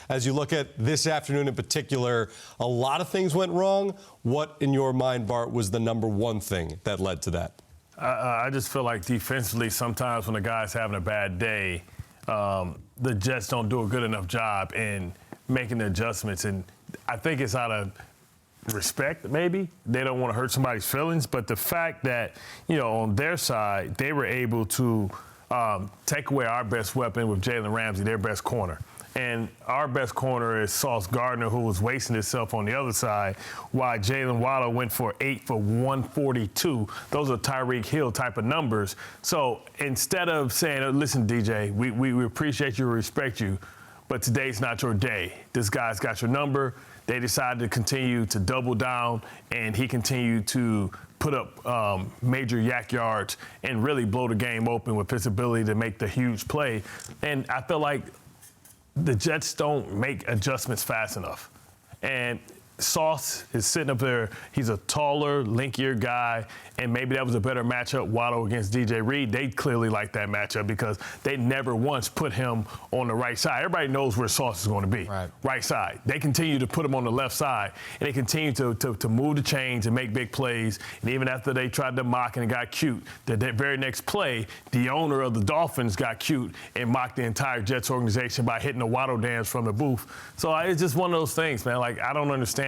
As you look at this afternoon in particular, a lot of things went wrong. What, in your mind, Bart, was the number one thing that led to that? I just feel like defensively, sometimes when a guy's having a bad day, the Jets don't do a good enough job in making the adjustments. And I think it's out of respect, maybe. They don't want to hurt somebody's feelings. But the fact that, on their side, they were able to take away our best weapon with Jalen Ramsey, their best corner. And our best corner is Sauce Gardner, who was wasting himself on the other side, while Jalen Waddle went for 8 for 142. Those are Tyreek Hill type of numbers. So instead of saying, listen, DJ, we appreciate you, respect you, but today's not your day. This guy's got your number. They decided to continue to double down, and he continued to put up major yak yards and really blow the game open with his ability to make the huge play. And I feel like the Jets don't make adjustments fast enough. And Sauce is sitting up there. He's a taller, linkier guy, and maybe that was a better matchup, Waddle against DJ Reed. They clearly like that matchup because they never once put him on the right side. Everybody knows where Sauce is going to be, right side. They continue to put him on the left side, and they continue to move the chains and make big plays. And even after they tried to mock and it got cute, the very next play, the owner of the Dolphins got cute and mocked the entire Jets organization by hitting the Waddle dance from the booth. So it's just one of those things, man. Like, I don't understand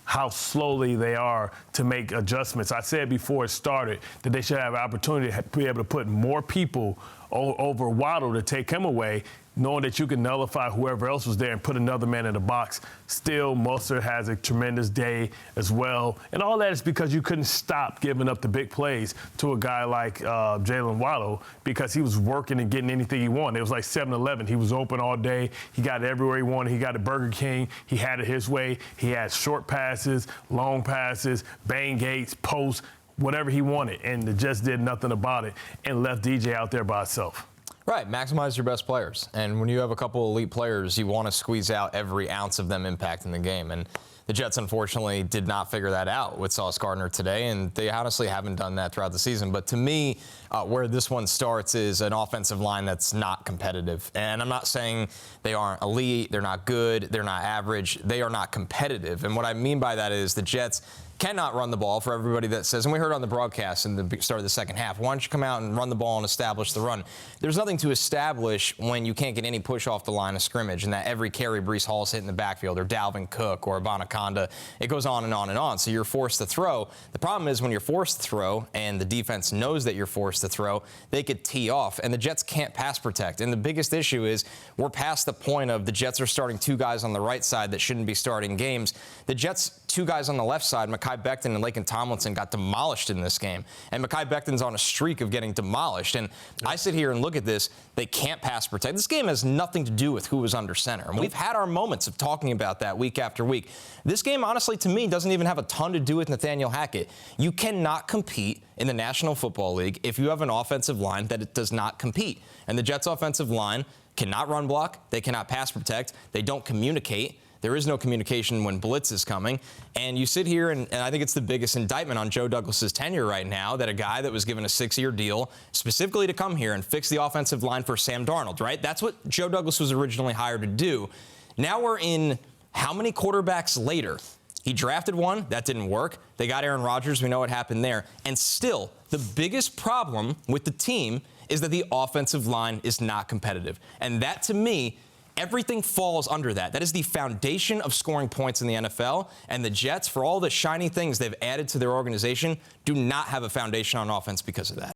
how slowly they are to make adjustments. I said before it started that they should have an opportunity to be able to put more people over Waddle to take him away, knowing that you can nullify whoever else was there and put another man in the box. Still, Mostert has a tremendous day as well. And all that is because you couldn't stop giving up the big plays to a guy like Jalen Waddle because he was working and getting anything he wanted. It was like 7-Eleven. He was open all day. He got it everywhere he wanted. He got at Burger King. He had it his way. He had short passes, long passes, bang gates, posts, whatever he wanted. And the Jets did nothing about it and left DJ out there by himself. Right, maximize your best players. And when you have a couple elite players, you want to squeeze out every ounce of them impacting the game. And the Jets, unfortunately, did not figure that out with Sauce Gardner today, and they honestly haven't done that throughout the season. But to me, where this one starts is an offensive line that's not competitive. And I'm not saying they aren't elite, they're not good, they're not average, they are not competitive. And what I mean by that is the Jets cannot run the ball, for everybody that says, and we heard on the broadcast in the start of the second half, why don't you come out and run the ball and establish the run? There's nothing to establish when you can't get any push off the line of scrimmage, and that every carry Breece Hall's hitting the backfield, or Dalvin Cook, or Anaconda. It goes on and on and on, so you're forced to throw. The problem is when you're forced to throw, and the defense knows that you're forced to throw, they could tee off, and the Jets can't pass protect. And the biggest issue is we're past the point of the Jets are starting two guys on the right side that shouldn't be starting games. The Jets, two guys on the left side, Mekhi Becton and Laken Tomlinson, got demolished in this game. And Mekhi Becton's on a streak of getting demolished. And I sit here and look at this. They can't pass protect. This game has nothing to do with who was under center. And we've had our moments of talking about that week after week. This game, honestly, to me, doesn't even have a ton to do with Nathaniel Hackett. You cannot compete in the National Football League if you have an offensive line that it does not compete. And the Jets' offensive line cannot run block. They cannot pass protect. They don't communicate. There is no communication when blitz is coming. And you sit here, and I think it's the biggest indictment on Joe Douglas's tenure right now, that a guy that was given a 6-year deal specifically to come here and fix the offensive line for Sam Darnold, right? That's what Joe Douglas was originally hired to do. Now we're in how many quarterbacks later? He drafted one. That didn't work. They got Aaron Rodgers. We know what happened there. And still, the biggest problem with the team is that the offensive line is not competitive. And that, to me, everything falls under that. That is the foundation of scoring points in the NFL. And the Jets, for all the shiny things they've added to their organization, do not have a foundation on offense because of that.